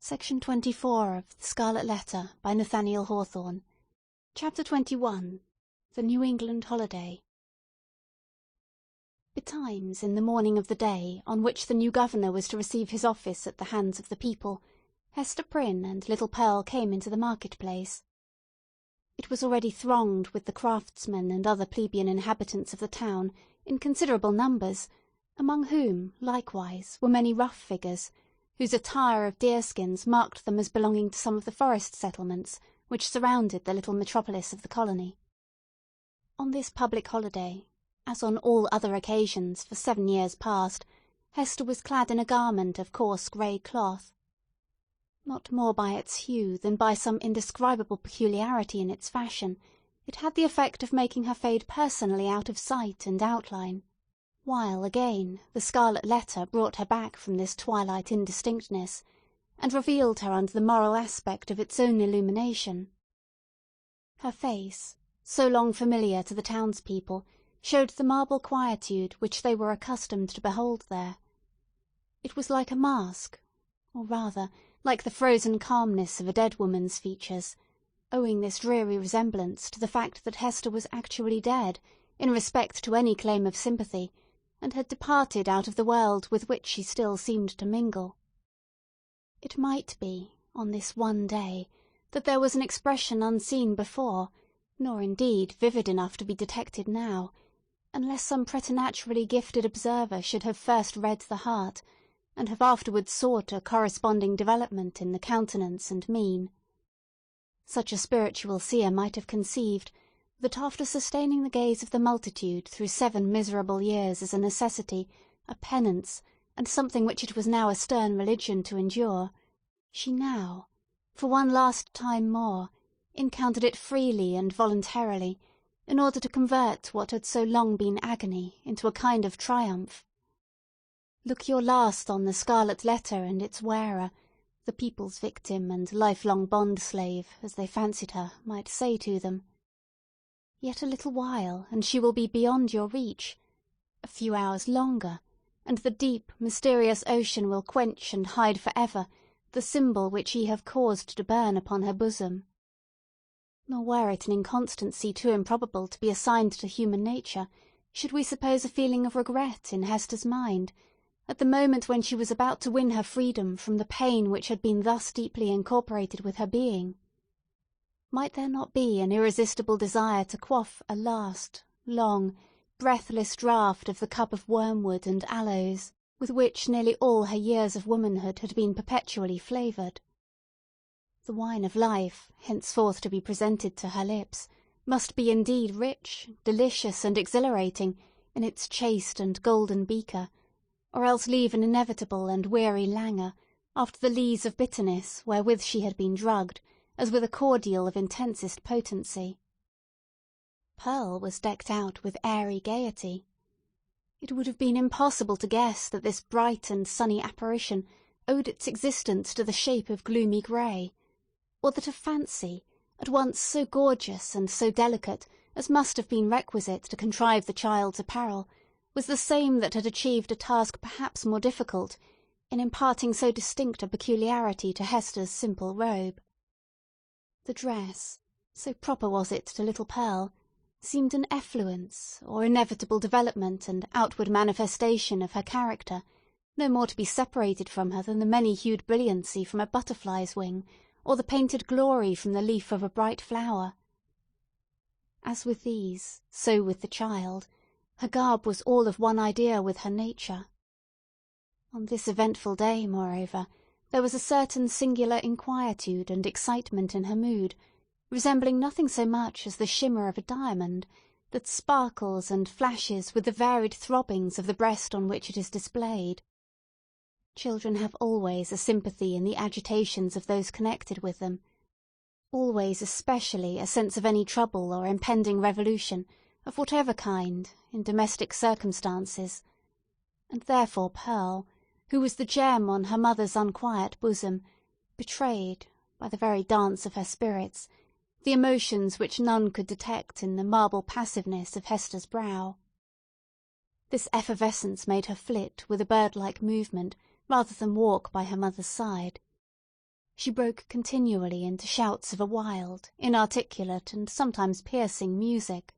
Section 24 of The Scarlet Letter by Nathaniel Hawthorne. Chapter 21. The New England Holiday. Betimes, in the morning of the day on which the new governor was to receive his office at the hands of the people, Hester Prynne and little Pearl came into the market-place. It was already thronged with the craftsmen and other plebeian inhabitants of the town in considerable numbers, among whom, likewise, were many rough figures, whose attire of deerskins marked them as belonging to some of the forest settlements which surrounded the little metropolis of the colony. On this public holiday, as on all other occasions for 7 years past, Hester was clad in a garment of coarse grey cloth. Not more by its hue than by some indescribable peculiarity in its fashion, it had the effect of making her fade personally out of sight and outline, while again the Scarlet Letter brought her back from this twilight indistinctness, and revealed her under the moral aspect of its own illumination. Her face, so long familiar to the townspeople, showed the marble quietude which they were accustomed to behold there. It was like a mask, or rather like the frozen calmness of a dead woman's features, owing this dreary resemblance to the fact that Hester was actually dead, in respect to any claim of sympathy, and had departed out of the world with which she still seemed to mingle. It might be, on this one day, that there was an expression unseen before, nor indeed vivid enough to be detected now, unless some preternaturally gifted observer should have first read the heart, and have afterwards sought a corresponding development in the countenance and mien. Such a spiritual seer might have conceived that after sustaining the gaze of the multitude through 7 miserable years as a necessity, a penance, and something which it was now a stern religion to endure, she now, for one last time more, encountered it freely and voluntarily, in order to convert what had so long been agony into a kind of triumph. Look your last on the Scarlet Letter and its wearer, the people's victim and lifelong bond-slave, as they fancied her, might say to them. Yet a little while, and she will be beyond your reach. A few hours longer, and the deep, mysterious ocean will quench and hide for ever the symbol which ye have caused to burn upon her bosom. Nor were it an inconstancy too improbable to be assigned to human nature, should we suppose a feeling of regret in Hester's mind, at the moment when she was about to win her freedom from the pain which had been thus deeply incorporated with her being. Might there not be an irresistible desire to quaff a last, long, breathless draught of the cup of wormwood and aloes, with which nearly all her years of womanhood had been perpetually flavoured? The wine of life, henceforth to be presented to her lips, must be indeed rich, delicious, and exhilarating in its chaste and golden beaker, or else leave an inevitable and weary languor after the lees of bitterness wherewith she had been drugged, as with a cordial of intensest potency. Pearl was decked out with airy gaiety. It would have been impossible to guess that this bright and sunny apparition owed its existence to the shape of gloomy grey, or that a fancy, at once so gorgeous and so delicate as must have been requisite to contrive the child's apparel, was the same that had achieved a task perhaps more difficult, in imparting so distinct a peculiarity to Hester's simple robe. The dress, so proper was it to little Pearl, seemed an effluence, or inevitable development and outward manifestation of her character, no more to be separated from her than the many-hued brilliancy from a butterfly's wing, or the painted glory from the leaf of a bright flower. As with these, so with the child, her garb was all of one idea with her nature. On this eventful day, moreover, there was a certain singular inquietude and excitement in her mood, resembling nothing so much as the shimmer of a diamond, that sparkles and flashes with the varied throbbings of the breast on which it is displayed. Children have always a sympathy in the agitations of those connected with them, always especially a sense of any trouble or impending revolution, of whatever kind, in domestic circumstances, and therefore Pearl, who was the gem on her mother's unquiet bosom, betrayed, by the very dance of her spirits, the emotions which none could detect in the marble passiveness of Hester's brow. This effervescence made her flit with a bird-like movement, rather than walk by her mother's side. She broke continually into shouts of a wild, inarticulate, and sometimes piercing music.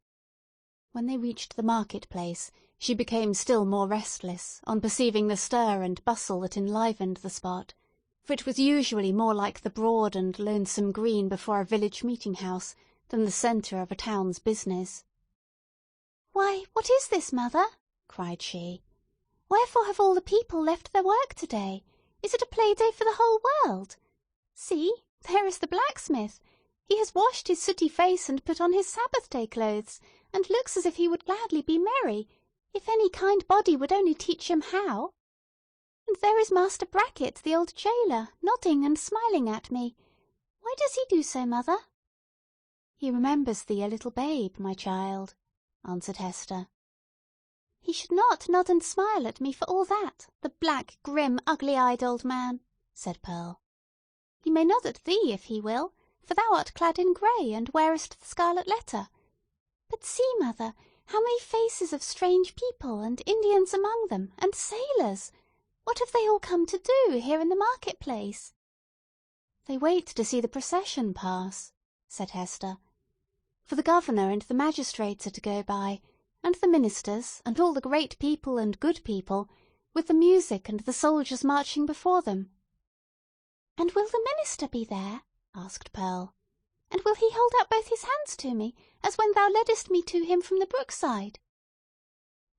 When they reached the market-place, she became still more restless on perceiving the stir and bustle that enlivened the spot, for it was usually more like the broad and lonesome green before a village meeting-house than the centre of a town's business. "Why, what is this, mother?" cried she. "Wherefore have all the people left their work to-day? Is it a play-day for the whole world? See, there is the blacksmith. He has washed his sooty face and put on his Sabbath-day clothes, and looks as if he would gladly be merry, if any kind body would only teach him how. And there is Master Brackett, the old jailer, nodding and smiling at me. Why does he do so, mother?" "He remembers thee a little babe, my child," answered Hester. "He should not nod and smile at me for all that, the black, grim, ugly-eyed old man," said Pearl. "He may nod at thee if he will, for thou art clad in grey and wearest the scarlet letter. But see, mother, how many faces of strange people, and Indians among them, and sailors! What have they all come to do here in the market-place?" "They wait to see the procession pass," said Hester. "For the governor and the magistrates are to go by, and the ministers, and all the great people and good people, with the music and the soldiers marching before them." "And will the minister be there?" asked Pearl. "And will he hold out both his hands to me, as when thou leddest me to him from the brookside?"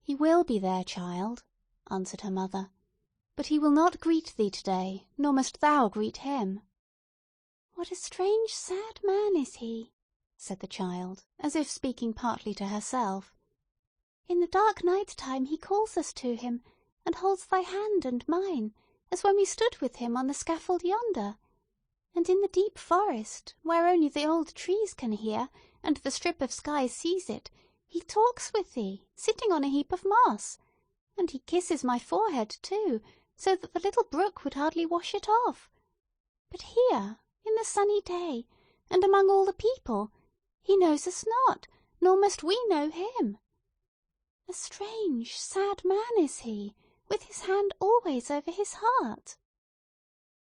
"He will be there, child," answered her mother. "But he will not greet thee to-day, nor must thou greet him." "What a strange, sad man is he!" said the child, as if speaking partly to herself. "In the dark night-time he calls us to him, and holds thy hand and mine, as when we stood with him on the scaffold yonder. And in the deep forest, where only the old trees can hear, and the strip of sky sees it, he talks with thee, sitting on a heap of moss. And he kisses my forehead, too, so that the little brook would hardly wash it off. But here, in the sunny day, and among all the people, he knows us not, nor must we know him. A strange, sad man is he, with his hand always over his heart."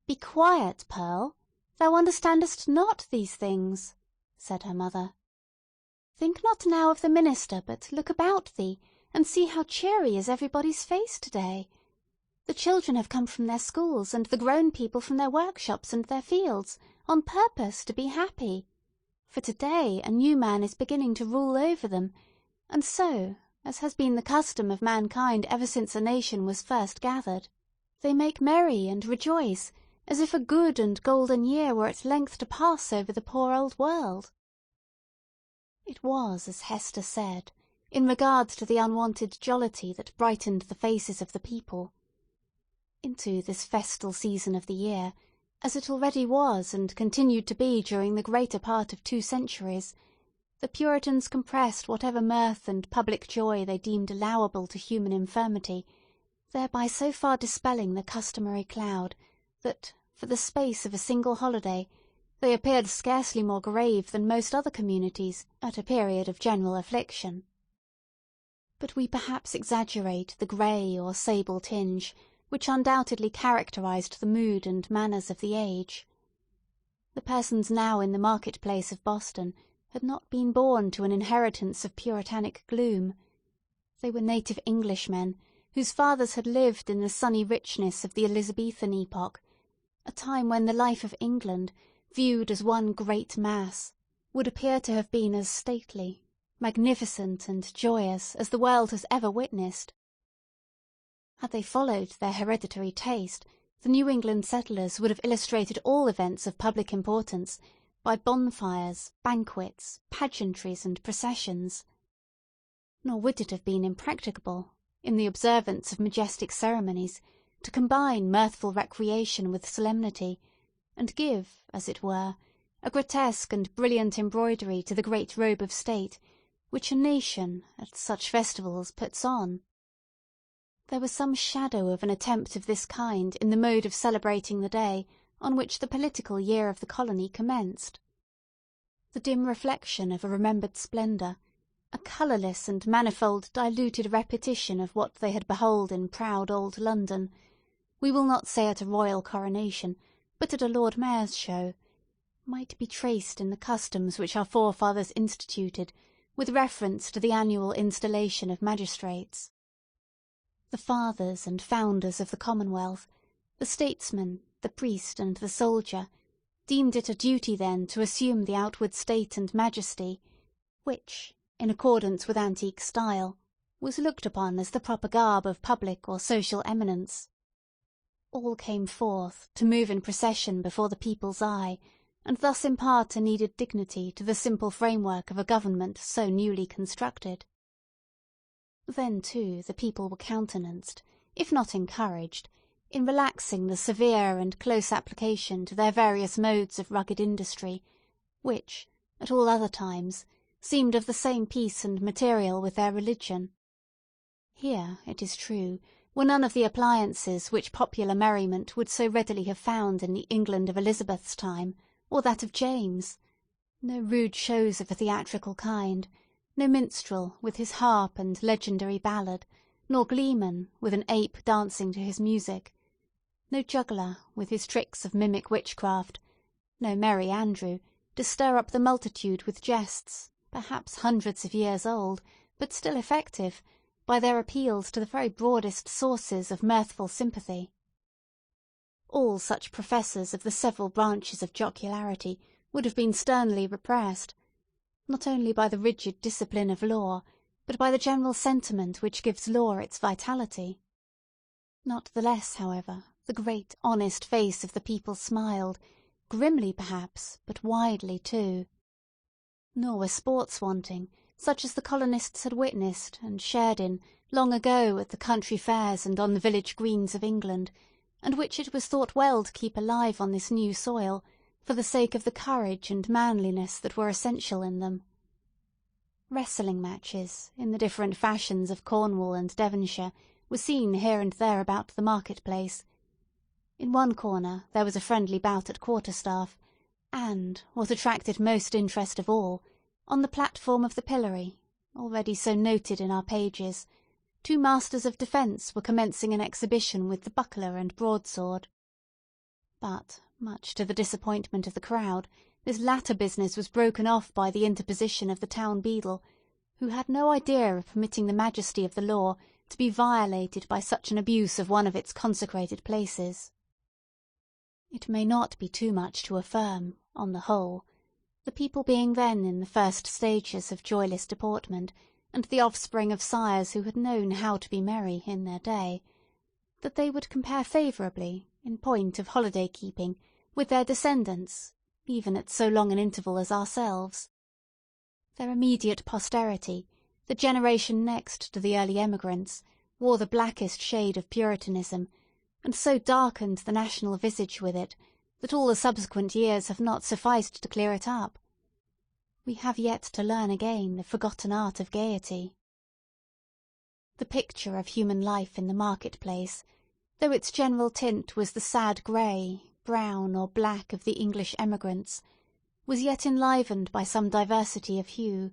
"Be quiet, Pearl. Thou understandest not these things," said her mother. "Think not now of the minister, but look about thee, and see how cheery is everybody's face to-day. The children have come from their schools, and the grown people from their workshops and their fields, on purpose to be happy. For to-day a new man is beginning to rule over them, and so, as has been the custom of mankind ever since a nation was first gathered, they make merry and rejoice, as if a good and golden year were at length to pass over the poor old world." It was as Hester said, in regard to the unwonted jollity that brightened the faces of the people. Into this festal season of the year, as it already was and continued to be during the greater part of 2 centuries, the Puritans compressed whatever mirth and public joy they deemed allowable to human infirmity, thereby so far dispelling the customary cloud that, for the space of a single holiday, they appeared scarcely more grave than most other communities at a period of general affliction. But we perhaps exaggerate the grey or sable tinge which undoubtedly characterized the mood and manners of the age. The persons now in the market-place of Boston had not been born to an inheritance of puritanic gloom. They were native Englishmen, whose fathers had lived in the sunny richness of the Elizabethan epoch, a time when the life of England, viewed as one great mass, would appear to have been as stately, magnificent, and joyous as the world has ever witnessed. Had they followed their hereditary taste, the New England settlers would have illustrated all events of public importance by bonfires, banquets, pageantries, and processions. Nor would it have been impracticable, in the observance of majestic ceremonies, to combine mirthful recreation with solemnity, and give, as it were, a grotesque and brilliant embroidery to the great robe of state, which a nation, at such festivals, puts on. There was some shadow of an attempt of this kind in the mode of celebrating the day on which the political year of the colony commenced. The dim reflection of a remembered splendour, a colourless and manifold diluted repetition of what they had beheld in proud old London, we will not say at a royal coronation, but at a Lord Mayor's show, might be traced in the customs which our forefathers instituted with reference to the annual installation of magistrates. The fathers and founders of the Commonwealth, the statesman, the priest, and the soldier, deemed it a duty then to assume the outward state and majesty, which, in accordance with antique style, was looked upon as the proper garb of public or social eminence. All came forth to move in procession before the people's eye, and thus impart a needed dignity to the simple framework of a government so newly constructed. Then, too, the people were countenanced, if not encouraged, in relaxing the severe and close application to their various modes of rugged industry, which, at all other times, seemed of the same piece and material with their religion. Here, it is true, were none of the appliances which popular merriment would so readily have found in the England of Elizabeth's time, or that of James. No rude shows of a theatrical kind, no minstrel with his harp and legendary ballad, nor gleeman with an ape dancing to his music, no juggler with his tricks of mimic witchcraft, no merry Andrew to stir up the multitude with jests, perhaps hundreds of years old, but still effective, by their appeals to the very broadest sources of mirthful sympathy. All such professors of the several branches of jocularity would have been sternly repressed, not only by the rigid discipline of law, but by the general sentiment which gives law its vitality. Not the less, however, the great honest face of the people smiled, grimly perhaps, but widely too. Nor were sports wanting, such as the colonists had witnessed and shared in long ago at the country fairs and on the village greens of England, and which it was thought well to keep alive on this new soil, for the sake of the courage and manliness that were essential in them. Wrestling matches, in the different fashions of Cornwall and Devonshire, were seen here and there about the market-place. In one corner there was a friendly bout at quarter-staff, and, what attracted most interest of all, on the platform of the pillory, already so noted in our pages, 2 masters of defence were commencing an exhibition with the buckler and broadsword. But, much to the disappointment of the crowd, this latter business was broken off by the interposition of the town beadle, who had no idea of permitting the majesty of the law to be violated by such an abuse of one of its consecrated places. It may not be too much to affirm, on the whole, the people being then in the first stages of joyless deportment, and the offspring of sires who had known how to be merry in their day, that they would compare favourably, in point of holiday-keeping, with their descendants, even at so long an interval as ourselves. Their immediate posterity, the generation next to the early emigrants, wore the blackest shade of Puritanism, and so darkened the national visage with it, that all the subsequent years have not sufficed to clear it up. We have yet to learn again the forgotten art of gaiety. The picture of human life in the market-place, though its general tint was the sad grey, brown, or black of the English emigrants, was yet enlivened by some diversity of hue.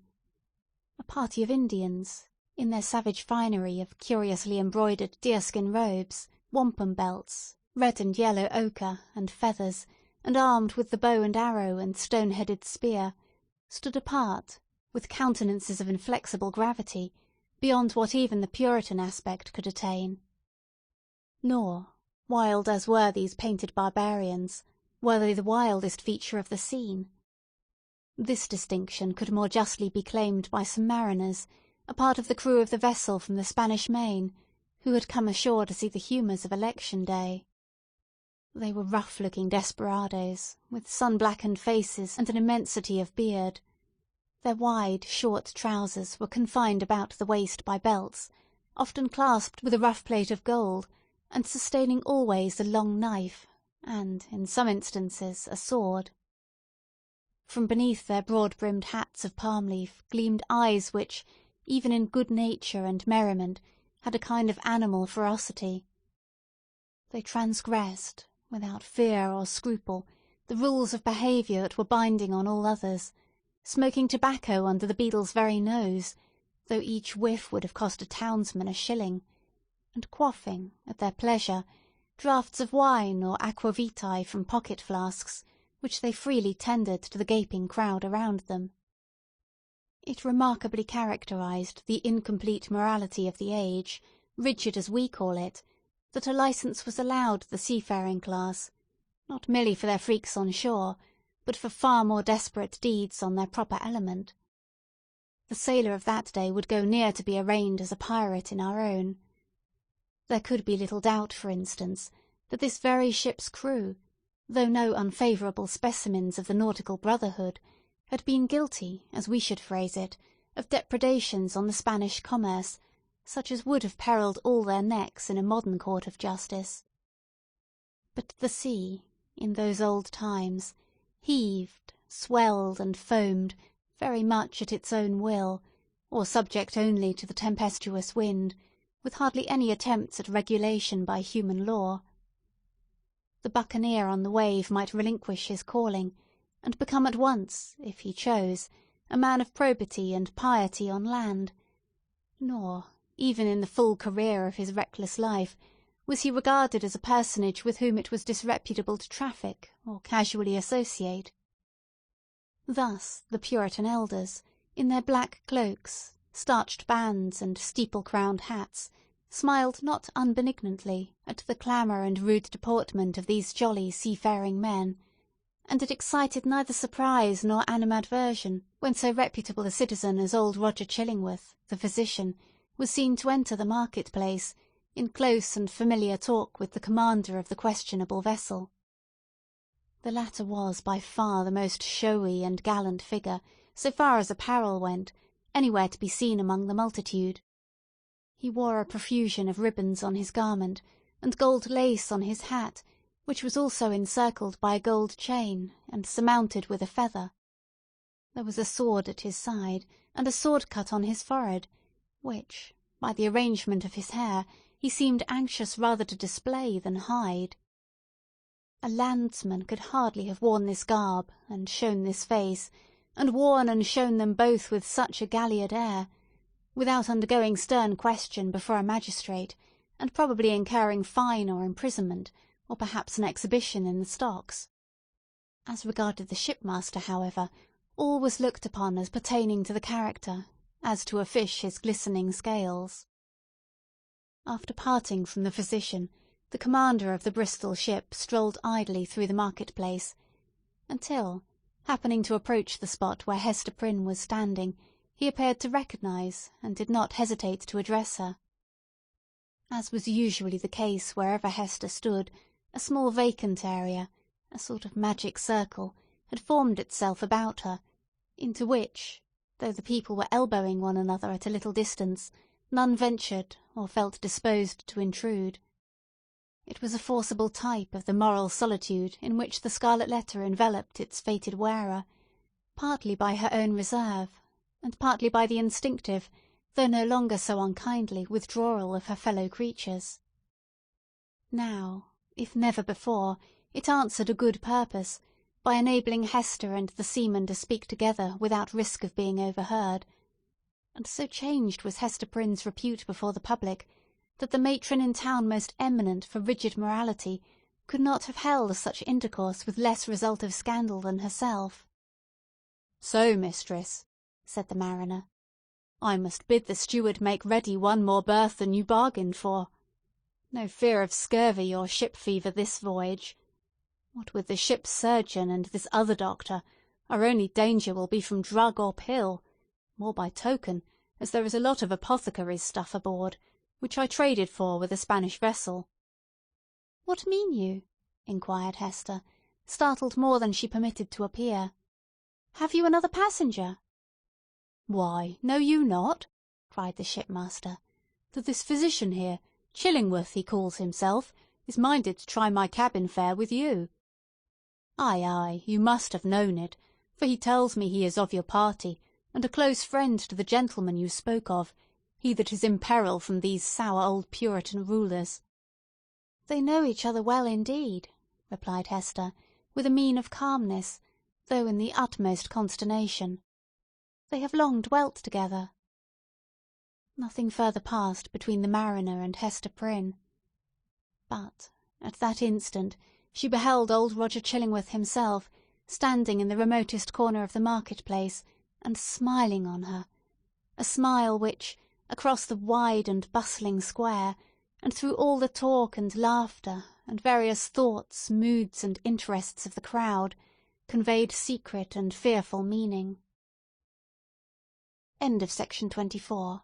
A party of Indians, in their savage finery of curiously embroidered deerskin robes, wampum belts, red and yellow ochre, and feathers, and armed with the bow and arrow and stone-headed spear, stood apart, with countenances of inflexible gravity, beyond what even the Puritan aspect could attain. Nor, wild as were these painted barbarians, were they the wildest feature of the scene. This distinction could more justly be claimed by some mariners, a part of the crew of the vessel from the Spanish Main, who had come ashore to see the humours of election day. They were rough-looking desperadoes, with sun-blackened faces and an immensity of beard. Their wide, short trousers were confined about the waist by belts, often clasped with a rough plate of gold, and sustaining always a long knife, and, in some instances, a sword. From beneath their broad-brimmed hats of palm-leaf gleamed eyes which, even in good nature and merriment, had a kind of animal ferocity. They transgressed, without fear or scruple, the rules of behaviour that were binding on all others, smoking tobacco under the beadle's very nose, though each whiff would have cost a townsman a shilling, and quaffing, at their pleasure, draughts of wine or aqua vitae from pocket flasks, which they freely tendered to the gaping crowd around them. It remarkably characterized the incomplete morality of the age, rigid as we call it, that a licence was allowed the seafaring class, not merely for their freaks on shore, but for far more desperate deeds on their proper element. The sailor of that day would go near to be arraigned as a pirate in our own. There could be little doubt, for instance, that this very ship's crew, though no unfavourable specimens of the nautical brotherhood, had been guilty, as we should phrase it, of depredations on the Spanish commerce, such as would have perilled all their necks in a modern court of justice. But the sea, in those old times, heaved, swelled, and foamed very much at its own will, or subject only to the tempestuous wind, with hardly any attempts at regulation by human law. The buccaneer on the wave might relinquish his calling, and become at once, if he chose, a man of probity and piety on land, nor, even in the full career of his reckless life, was he regarded as a personage with whom it was disreputable to traffic or casually associate. Thus the Puritan elders, in their black cloaks, starched bands, and steeple-crowned hats, smiled not unbenignantly at the clamour and rude deportment of these jolly seafaring men, and it excited neither surprise nor animadversion when so reputable a citizen as old Roger Chillingworth, the physician, was seen to enter the market-place, in close and familiar talk with the commander of the questionable vessel. The latter was by far the most showy and gallant figure, so far as apparel went, anywhere to be seen among the multitude. He wore a profusion of ribbons on his garment, and gold lace on his hat, which was also encircled by a gold chain, and surmounted with a feather. There was a sword at his side, and a sword cut on his forehead, which, by the arrangement of his hair, he seemed anxious rather to display than hide. A landsman could hardly have worn this garb, and shown this face, and worn and shown them both with such a galliard air, without undergoing stern question before a magistrate, and probably incurring fine or imprisonment, or perhaps an exhibition in the stocks. As regarded the shipmaster, however, all was looked upon as pertaining to the character, as to a fish his glistening scales. After parting from the physician, the commander of the Bristol ship strolled idly through the market-place, until, happening to approach the spot where Hester Prynne was standing, he appeared to recognise, and did not hesitate to address her. As was usually the case wherever Hester stood, a small vacant area, a sort of magic circle, had formed itself about her, into which, though the people were elbowing one another at a little distance, none ventured or felt disposed to intrude. It was a forcible type of the moral solitude in which the Scarlet Letter enveloped its fated wearer, partly by her own reserve, and partly by the instinctive, though no longer so unkindly, withdrawal of her fellow creatures. Now, if never before, it answered a good purpose, by enabling Hester and the seaman to speak together without risk of being overheard, and so changed was Hester Prynne's repute before the public, that the matron in town most eminent for rigid morality could not have held such intercourse with less result of scandal than herself. "So, mistress," said the mariner, "I must bid the steward make ready one more berth than you bargained for. No fear of scurvy or ship fever this voyage. What with the ship's surgeon and this other doctor, our only danger will be from drug or pill, more by token, as there is a lot of apothecary's stuff aboard, which I traded for with a Spanish vessel." "What mean you?" inquired Hester, startled more than she permitted to appear. "Have you another passenger?" "Why, know you not," cried the shipmaster, "that this physician here, Chillingworth he calls himself, is minded to try my cabin fare with you? Ay, ay, you must have known it, for he tells me he is of your party, and a close friend to the gentleman you spoke of, he that is in peril from these sour old Puritan rulers." "They know each other well indeed," replied Hester, with a mien of calmness, though in the utmost consternation. "They have long dwelt together." Nothing further passed between the mariner and Hester Prynne. But, at that instant she beheld old Roger Chillingworth himself, standing in the remotest corner of the market-place, and smiling on her, a smile which, across the wide and bustling square, and through all the talk and laughter, and various thoughts, moods, and interests of the crowd, conveyed secret and fearful meaning. Section 24